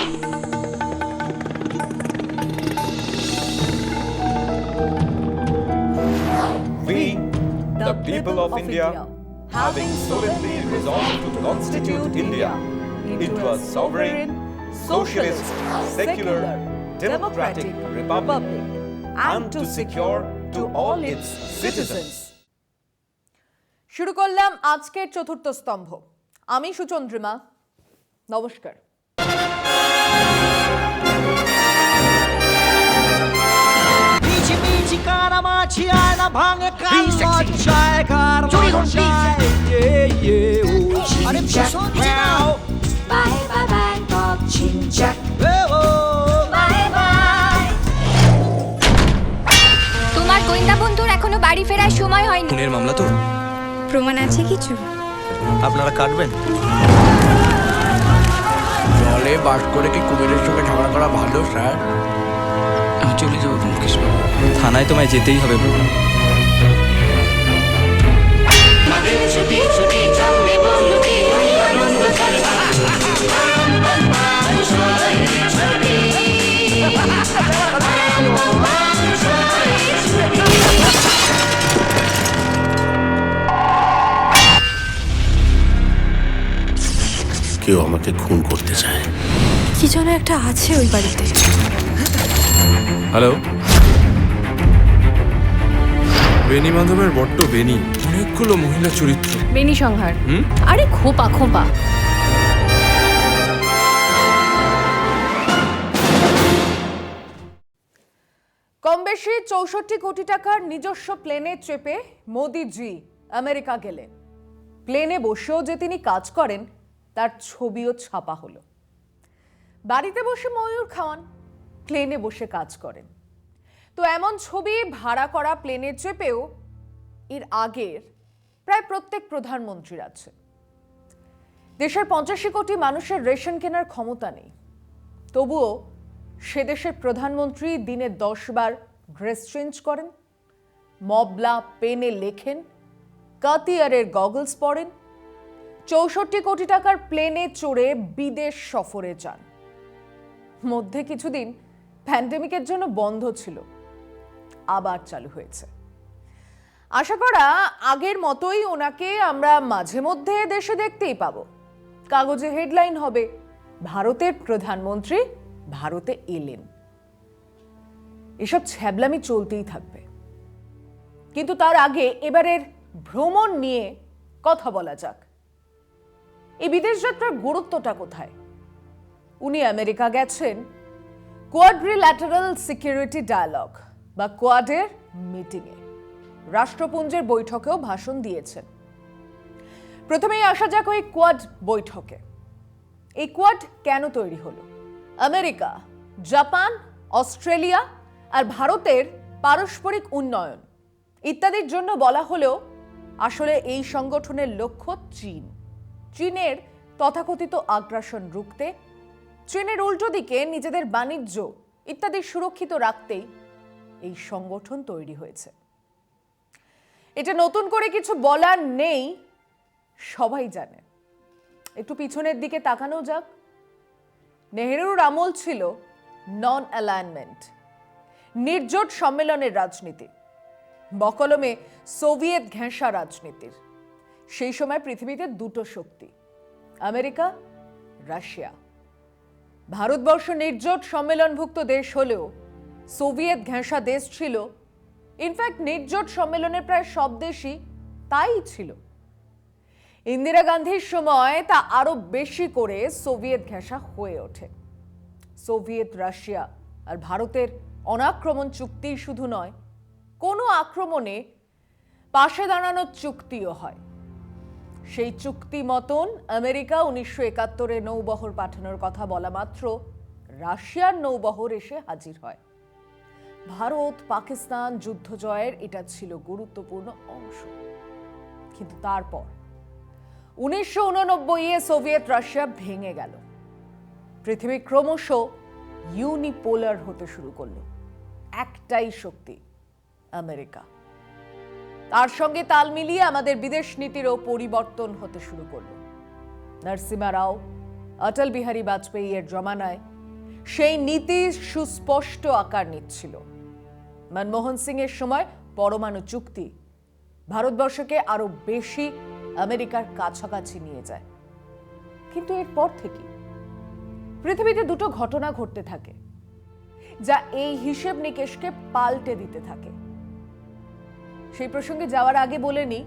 We, the people of India, having solemnly resolved to constitute India into a sovereign, socialist, secular, democratic republic, and to secure to all its citizens. শুরু করলাম আজকের চতুর্থ স্তম্ভ। আমি সুচন্দ্রিমা, নমস্কার। কানামাছি আয়না ভাঙে কাল লজ্জায় কার লজ্জায় আরে Bye bye Bangkok Chinchak Bye bye তোমার গোয়েন্দা বন্ধুর এখনো বাড়ি ফেরার সময় হয়নি। খুনের মামলা তো? প্রমাণ আছে কিছু? আপনারা কাটবেন? জলে বাস করে কি কুমিরের সঙ্গে ঝগড়া করা ভালো স্যার? আমি চলে যাবো ব্যোমকেশ বাবু, থানায় তোমায় যেতেই হবে। কেউ আমাকে খুন করতে চায়। কি যেন একটা আছে ওই বাড়িতে। হ্যালো, বেনি মাধবের বড্ড বেনি, অনেকগুলো মহিলা চরিত্র। বেনি সংহার? আরে খোপা খোপা। কম বেশি ৬৪ কোটি টাকার নিজস্ব প্লেনে চেপে মোদিজি আমেরিকা গেলে প্লেনে বসেও যে তিনি কাজ করেন তার ছবিও ছাপা হলো। বাড়িতে বসে ময়ূর খাওয়ান, প্লেনে বসে কাজ করেন। তো এমন ছবি ভাড়া করা প্লেনে চেপেও এর আগের প্রায় প্রত্যেক প্রধানমন্ত্রীর আছে। দেশের ৮৫ কোটি মানুষের রেশন কেনার ক্ষমতা নেই, তবুও সে দেশের প্রধানমন্ত্রী দিনে ১০ বার ড্রেস চেঞ্জ করেন, মবলা পেনে লেখেন, কাতিয়ারের গগলস পরেন, ৬৪ কোটি টাকার প্লেনে চড়ে বিদেশ সফরে যান। মধ্যে কিছুদিন প্যান্ডেমিকের জন্য বন্ধ ছিল, আবার চালু হয়েছে। আশা করা আগের মতোই ওনাকে আমরা মাঝে মধ্যে দেশে দেখতেই পাবো। কাগজে হেডলাইন হবে, ভারতের প্রধানমন্ত্রী ভারতে এলেন। এসব ছ্যাবলামি চলতেই থাকবে, কিন্তু তার আগে এবারের ভ্রমণ নিয়ে কথা বলা যাক। এই বিদেশ যাত্রার গুরুত্বটা কোথায়? উনি আমেরিকা গেছেন কোয়াড্রিল্যাটারাল সিকিউরিটি ডায়ালগ বা কোয়াডের মিটিংয়ে, রাষ্ট্রপুঞ্জের বৈঠকেও ভাষণ দিয়েছেন। প্রথমেই আসা যাক ওই কোয়াড বৈঠকে। এই কোয়াড কেন তৈরি হলো? আমেরিকা, জাপান, অস্ট্রেলিয়া আর ভারতের পারস্পরিক উন্নয়ন ইত্যাদির জন্য বলা হলেও আসলে এই সংগঠনের লক্ষ্য চীন। চীনের তথাকথিত আগ্রাসন রুখতে, চীনের উল্টো দিকে নিজেদের বাণিজ্য ইত্যাদি সুরক্ষিত রাখতেই এই সংগঠন তৈরি হয়েছে। এটা নতুন করে কিছু বলার নেই, সবাই জানে। একটু পিছনের দিকে তাকানো যাক। নেহেরুর আমল ছিল নন অ্যালাইনমেন্ট, নির্জোট সম্মেলনের রাজনীতি, বকলমে সোভিয়েত ঘেঁষা রাজনীতির। সেই সময় পৃথিবীতে দুটো শক্তি, আমেরিকা, রাশিয়া। ভারতবর্ষ নির্জোট সম্মেলনভুক্ত দেশ হলেও সোভিয়েত ঘেঁষা দেশ ছিল। ইনফ্যাক্ট নির্জোট সম্মেলনের প্রায় সব দেশই তাই ছিল। ইন্দিরা গান্ধীর সময় তা আরো বেশি করে সোভিয়েত ঘেঁষা হয়ে ওঠে। সোভিয়েত রাশিয়া আর ভারতের অনাক্রমণ চুক্তি শুধু নয়, কোনো আক্রমণে পাশে দাঁড়ানোর চুক্তিও হয়। সেই চুক্তি মতন আমেরিকা ১৯৭১-এ নৌবহর পাঠানোর কথা বলা মাত্র রাশিয়ার নৌবহর এসে হাজির হয়। ভারত পাকিস্তান যুদ্ধ জয়ের এটা ছিল গুরুত্বপূর্ণ অংশ। কিন্তু তারপর ১৯৮৯-এ সোভিয়েত রাশিয়া ভেঙে গেল। পৃথিবী ক্রমশ ইউনিপোলার হতে শুরু করলো। একটাই শক্তি, আমেরিকা। তার সঙ্গে তাল মিলিয়ে আমাদের বিদেশ নীতিরও পরিবর্তন হতে শুরু করলো। নরসিমা রাও, অটল বিহারী বাজপেয়ী এর জমানায় সেই নীতি সুস্পষ্ট আকার নিচ্ছিল। মনমোহন সিং এর সময় পরমাণু চুক্তি ভারতবর্ষকে আরো বেশি আমেরিকার কাছাকাছি নিয়ে যায়। কিন্তু এরপর থেকে পৃথিবীতে দুটো ঘটনা ঘটতে থাকে যা এই হিসেব নিকেশকে পাল্টে দিতে থাকে। সেই প্রসঙ্গে যাওয়ার আগে বলে নি,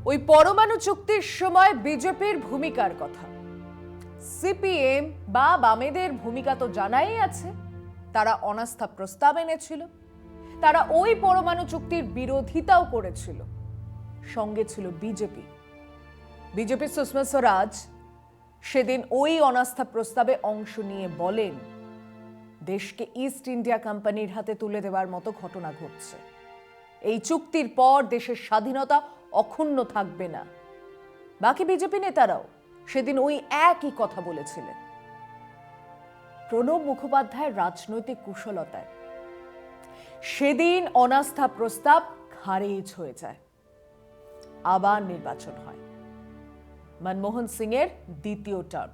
ওই পরমাণু চুক্তির সময় বিজেপির ভূমিকার কথা। সিপিএম বা বামেদের ভূমিকা তো জানাই আছে। তারা অনাস্থা প্রস্তাব এনেছিল, তারা ওই পরমাণু চুক্তির বিরোধিতাও করেছিল। সঙ্গে ছিল বিজেপি। বিজেপি সুষমা স্বরাজ সেদিন ওই অনাস্থা প্রস্তাবে অংশ নিয়ে বলেন, দেশকে ইস্ট ইন্ডিয়া কোম্পানির হাতে তুলে দেওয়ার মতো ঘটনা ঘটছে। এই চুক্তির পর দেশের স্বাধীনতা অক্ষুণ্ণ থাকবে না। বাকি বিজেপি নেতারাও সেদিন ওই একই কথা বলেছিলেন। প্রণব মুখোপাধ্যায়ের রাজনৈতিক কুশলতায় সেদিন অনাস্থা প্রস্তাব খারিজ হয়ে যায়। আবার নির্বাচন হয়, মনমোহন সিং এর দ্বিতীয় টার্ম।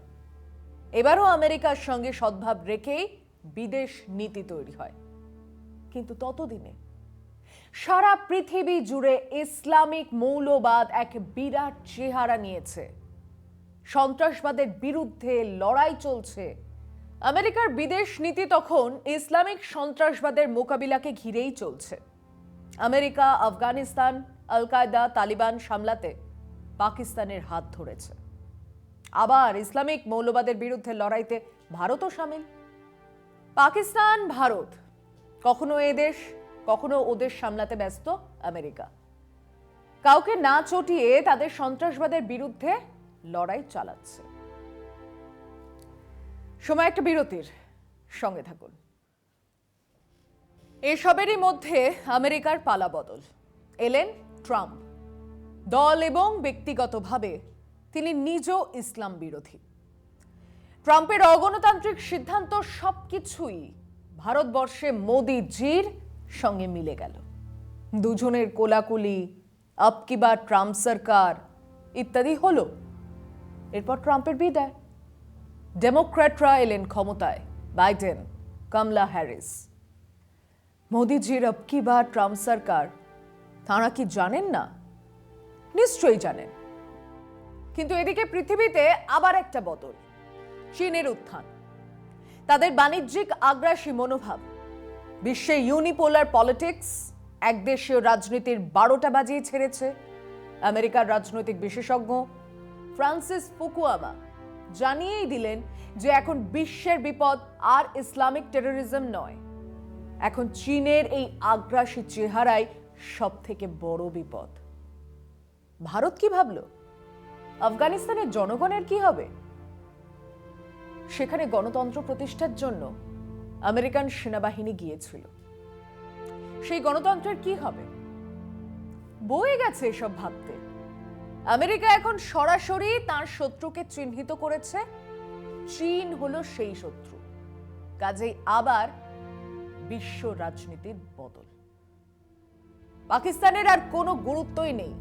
এবারও আমেরিকার সঙ্গে সদ্ভাব রেখেই বিদেশ নীতি তৈরি হয়। কিন্তু ততদিনে সারা পৃথিবী জুড়ে ইসলামিক মৌলবাদ এক বিরাট চেহারা নিয়েছে। সন্ত্রাসবাদের বিরুদ্ধে লড়াই চলছে। আমেরিকার বিদেশ নীতি তখন ইসলামিক সন্ত্রাসবাদের মোকাবিলাকে ঘিরেই চলছে। আমেরিকা আফগানিস্তান, আল কায়দা, তালিবান সামলাতে পাকিস্তানের হাত ধরেছে। আবার ইসলামিক মৌলবাদের বিরুদ্ধে লড়াইতে ভারতও সামিল। পাকিস্তান, ভারত কখনো এদেশ কখনো ওদের সামলাতে ব্যস্ত আমেরিকা। কাউকে না চটিয়ে তাদের সন্ত্রাসবাদের বিরুদ্ধে লড়াই চালাচ্ছে। সময় একটা বিরতির, সঙ্গে থাকুন। এসবেরই মধ্যে আমেরিকার পালাবদল। এলেন ট্রাম্প। দল এবং ব্যক্তিগতভাবে তিনি নিজেও ইসলাম বিরোধী। ট্রাম্পের অগণতান্ত্রিক সিদ্ধান্ত সবকিছুই ভারতবর্ষে মোদিজির সঙ্গে মিলে গেল। দুজনের কোলাকুলি, আব কি বার ট্রাম্প সরকার ইত্যাদি হলো। এরপর ট্রাম্পের বিদায়। ডেমোক্র্যাটরা এলেন ক্ষমতায়, বাইডেন, কমলা হ্যারিস। মোদিজির আব কি বার ট্রাম্প সরকার তাঁরা কি জানেন না? নিশ্চয়ই জানেন। কিন্তু এদিকে পৃথিবীতে আবার একটা বদল। চীনের উত্থান, তাদের বাণিজ্যিক আগ্রাসী মনোভাব, বিশ্বে ইউনিপোলার পলিটিক্স একদেশীয় রাজনীতির 12টা বাজিয়ে ছেড়েছে। আমেরিকার রাজনৈতিক বিশেষজ্ঞ ফ্রান্সিস ফুকুয়ামা জানিয়েই দিলেন যে এখন বিশ্বের বিপদ আর ইসলামিক টেরোরিজম নয়, এখন চীনের এই আগ্রাসী চেহারাই সব থেকে বড় বিপদ। ভারত কি ভাবলো? আফগানিস্তানের জনগণের কি হবে? সেখানে গণতন্ত্র প্রতিষ্ঠার জন্য আমেরিকান সেনাবাহিনী গিয়েছিল। সেই গণতন্ত্রের কি হবে? বয়ে গেছে এসব ভাবতে। আমেরিকা এখন সরাসরি তার শত্রুকে চিহ্নিত করেছে। চীন হলো সেই শত্রু। কাজেই আবার বিশ্ব রাজনীতির বদল। পাকিস্তানের আর কোনো গুরুত্বই নেই।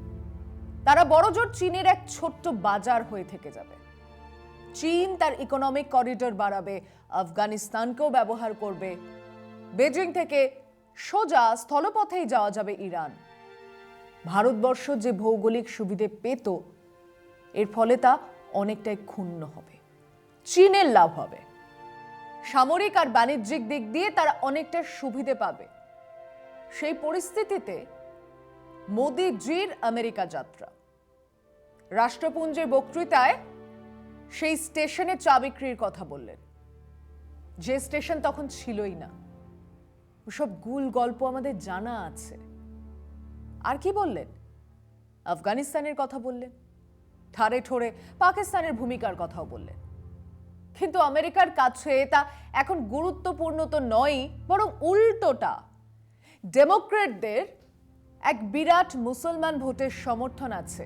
তারা বড়জোর চীনের এক ছোট্ট বাজার হয়ে থেকে যাবে। চীন তার ইকোনমিক করিডোর বাড়াবে, আফগানিস্তানকেও ব্যবহার করবে। বেজিং থেকে সোজা স্থলপথেই যাওয়া যাবে ইরান। ভারতবর্ষ যে ভৌগোলিক সুবিধে পেত, এর ফলে তা অনেকটাই ক্ষুণ্ণ হবে। চীনের লাভ হবে। সামরিক আর বাণিজ্যিক দিক দিয়ে তারা অনেকটা সুবিধে পাবে। সেই পরিস্থিতিতে মোদিজির আমেরিকা যাত্রা। রাষ্ট্রপুঞ্জের বক্তৃতায় সেই স্টেশনে চা বিক্রির কথা বললেন, যে স্টেশন তখন ছিলই না। ওসব গুল গল্প আমাদের জানা আছে। আর কি বললেন? আফগানিস্তানের কথা বললেন, ঠারে ঠোরে পাকিস্তানের ভূমিকার কথাও বললেন। কিন্তু আমেরিকার কাছে তা এখন গুরুত্বপূর্ণ তো নয়, বরং উল্টোটা। ডেমোক্রেটদের এক বিরাট মুসলমান ভোটের সমর্থন আছে,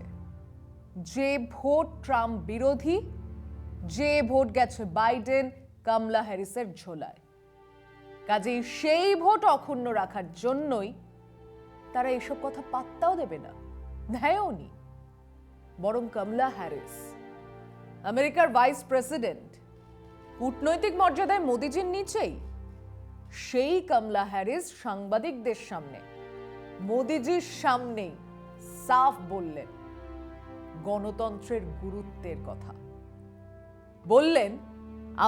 যে ভোট ট্রাম্প বিরোধী, যে ভোট গেছে বাইডেন, কমলা হ্যারিসের ঝোলায়। কাজেই সেই ভোট অক্ষুণ্ণ রাখার জন্যই তারা এসব কথা পাত্তাও দেবে না, দেয়ও নি। বরং কমলা হ্যারিস আমেরিকার ভাইস প্রেসিডেন্ট কূটনৈতিক মর্যাদায় মোদিজির নিচেই, সেই কমলা হ্যারিস সাংবাদিকদের সামনে মোদিজির সামনেই সাফ বললেন গণতন্ত্রের গুরুত্বের কথা। বললেন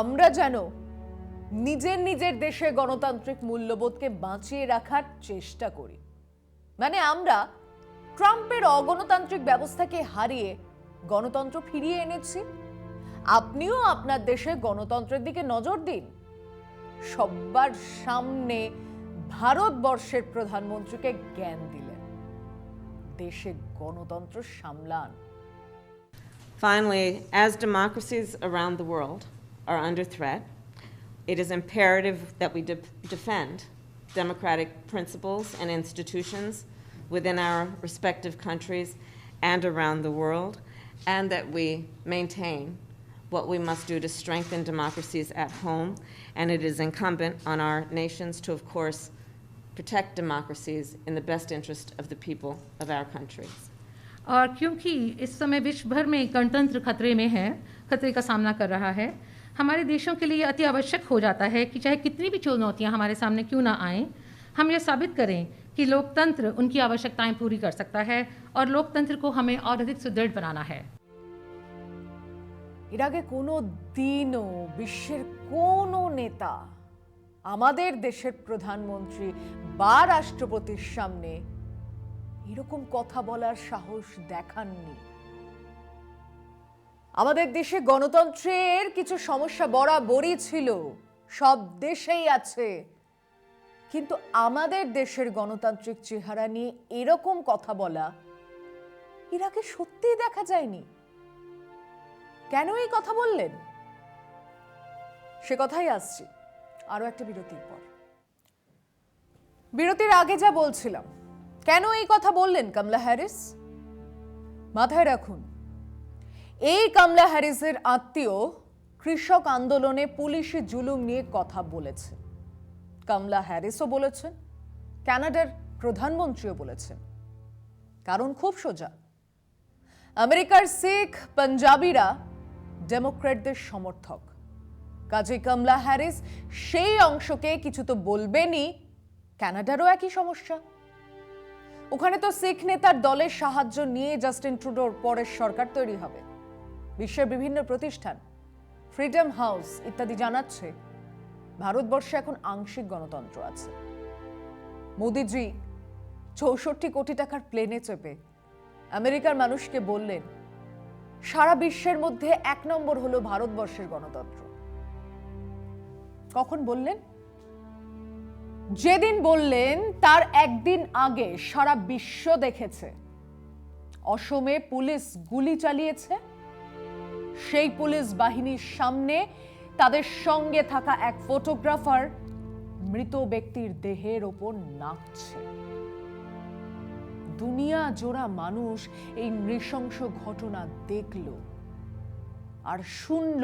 আমরা যেন নিজের নিজের দেশে গণতান্ত্রিক মূল্যবোধকে বাঁচিয়ে রাখার চেষ্টা করি। মানে আমরা ট্রাম্পের অগণতান্ত্রিক ব্যবস্থাকে হারিয়ে গণতন্ত্র ফিরিয়ে এনেছি, আপনিও আপনার দেশে গণতন্ত্রের দিকে নজর দিন। সবার সামনে ভারতবর্ষের প্রধানমন্ত্রীকে জ্ঞান দিলেন, দেশে গণতন্ত্র সামলান। Finally, as democracies around the world are under threat, it is imperative that we defend democratic principles and institutions within our respective countries and around the world, and that we maintain what we must do to strengthen democracies at home. And it is incumbent on our nations to, of course, protect democracies in the best interest of the people of our countries. और क्योंकि इस समय विश्व भर में गणतंत्र खतरे में है, खतरे का सामना कर रहा है, हमारे देशों के लिए अति आवश्यक हो जाता है कि चाहे कितनी भी चुनौतियां हमारे सामने क्यों ना आएं, हम ये साबित करें कि लोकतंत्र उनकी आवश्यकताएं पूरी कर सकता है और लोकतंत्र को हमें और अधिक सुदृढ़ बनाना है। এর আগে কোনো দিনও বিশ্বের কোনো নেতা আমাদের দেশের প্রধানমন্ত্রী বা রাষ্ট্রপতির সামনে এরকম কথা বলার সাহস দেখাননি। আমাদের দেশে গণতন্ত্রের কিছু সমস্যা বরাবরই ছিল, সব দেশেই আছে, কিন্তু আমাদের দেশের গণতান্ত্রিক চেহারা নিয়ে এরকম কথা বলা এর আগে সত্যিই দেখা যায়নি। কেন এই কথা বললেন সে কথাই আসছি আরো একটা বিরতির পর। বিরতির আগে যা বলছিলাম, কেন এই কথা বললেন কমলা হ্যারিস? মাথায় রাখুন, এই কমলা হ্যারিসের আত্মীয় কৃষক আন্দোলনে পুলিশি জুলুম নিয়ে কথা বলেছেন। কমলা হ্যারিসও বলেছেন, কানাডার প্রধানমন্ত্রীও বলেছেন। কারণ খুব সোজা, আমেরিকার শিখ পাঞ্জাবিরা ডেমোক্র্যাটদের সমর্থক, কাজেই কমলা হ্যারিস সেই অংশকে কিছু তো বলবেনই। কানাডারও একই সমস্যা, ওখানে তো শিখ নেতার দলের সাহায্য নিয়ে জাস্টিন ট্রুডোর পরের সরকার তৈরি হবে। বিশ্বের বিভিন্ন প্রতিষ্ঠান, ফ্রিডম হাউস ইত্যাদি জানাচ্ছে ভারতবর্ষে এখন আংশিক গণতন্ত্র আছে। মোদিজি 64 কোটি টাকার প্লেনে চেপে আমেরিকার মানুষকে বললেন সারা বিশ্বের মধ্যে 1 নম্বর হলো ভারতবর্ষের গণতন্ত্র। কখন বললেন? যেদিন বললেন তার একদিন আগে সারা বিশ্ব দেখেছে অসমে পুলিশ গুলি চালিয়েছে, সেই পুলিশ বাহিনীর সামনে তাদের সঙ্গে থাকা এক ফটোগ্রাফার মৃত ব্যক্তির দেহের ওপর নাচছে। দুনিয়া জোড়া মানুষ এই নৃশংস ঘটনা দেখল আর শুনল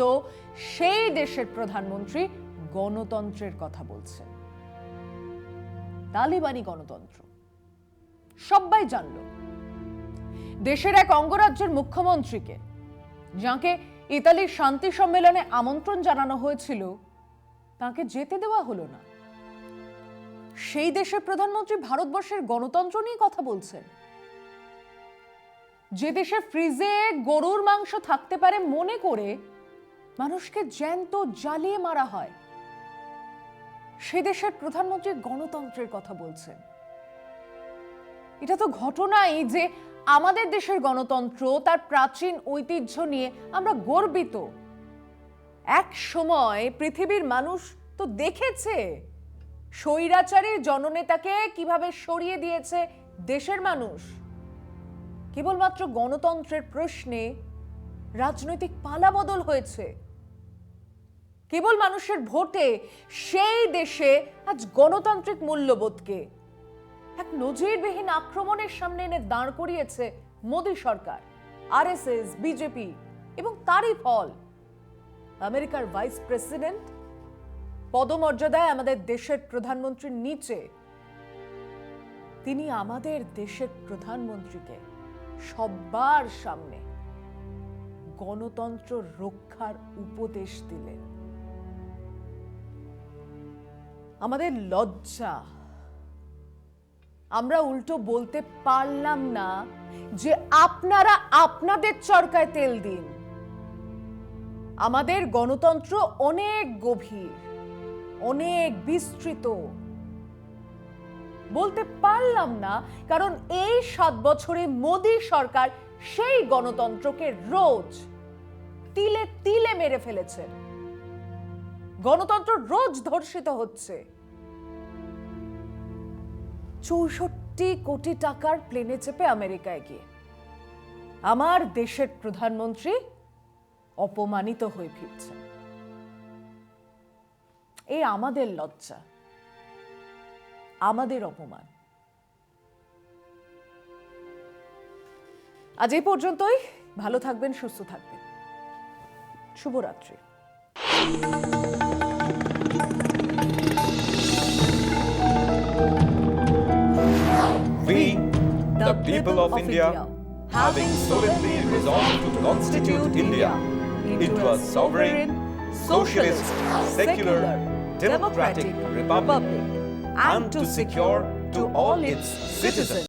সেই দেশের প্রধানমন্ত্রী গণতন্ত্রের কথা বলছেন। তালিবানি গণতন্ত্র সবাই জানল। দেশের এক অঙ্গরাজ্যের মুখ্যমন্ত্রীকে, যাকে ইতালির শান্তি সম্মেলনে আমন্ত্রণ জানানো হয়েছিল, তাকে যেতে দেওয়া হলো না। সেই দেশের প্রধানমন্ত্রী ভারতবর্ষের গণতন্ত্র নিয়ে কথা বলছেন। যে দেশে ফ্রিজে গরুর মাংস থাকতে পারে মনে করে মানুষকে জ্যান্ত জ্বালিয়ে মারা হয়, সে দেশের প্রধানমন্ত্রী গণতন্ত্রের কথা বলছেন। এটা তো ঘটনাই যে আমাদের দেশের গণতন্ত্র তার প্রাচীন ঐতিহ্য নিয়ে আমরা গর্বিত। এক সময় পৃথিবীর মানুষ তো দেখেছে স্বৈরাচারী জননেতাকে কিভাবে সরিয়ে দিয়েছে দেশের মানুষ। কেবলমাত্র গণতন্ত্রের প্রশ্নে রাজনৈতিক পালাবদল হয়েছে। কেবল মানুষের ভোটে সেই দেশে আজ গণতান্ত্রিক মূল্যবোধকে এক নজিরবিহীন আক্রমণের সামনে এনে দাঁড় করিয়েছে মোদী সরকার, আরএসএস, বিজেপি, এবং তারই ফল আমেরিকার ভাইস প্রেসিডেন্ট পদমর্যাদায় আমাদের দেশের প্রধানমন্ত্রীর নিচে তিনি আমাদের দেশের প্রধানমন্ত্রীকে সবার সামনে গণতন্ত্র রক্ষার উপদেশ দিলেন। আমাদের লজ্জা, আমরা উল্টো বলতে পারলাম না যে আপনারা আপনাদের চরকায় তেল দিন। আমাদের গণতন্ত্র অনেক গভীর, অনেক বিস্তৃত। বলতে পারলাম না কারণ এই 7 বছরে মোদী সরকার সেই গণতন্ত্রকে রোজ তিলে তিলে মেরে ফেলেছে। গণতন্ত্র রোজ ধর্ষিত হচ্ছে। 64 কোটি টাকার প্লেনে চেপে আমেরিকায় গিয়ে আমার দেশের প্রধানমন্ত্রী অপমানিত হয়ে ফিরছেন। এই আমাদের লজ্জা, আমাদের অপমান। আজ এই পর্যন্তই। ভালো থাকবেন, সুস্থ থাকবেন। শুভরাত্রি। We, the people of India, having solemnly resolved to constitute India into a sovereign, socialist, secular, democratic republic, and to secure to all its citizens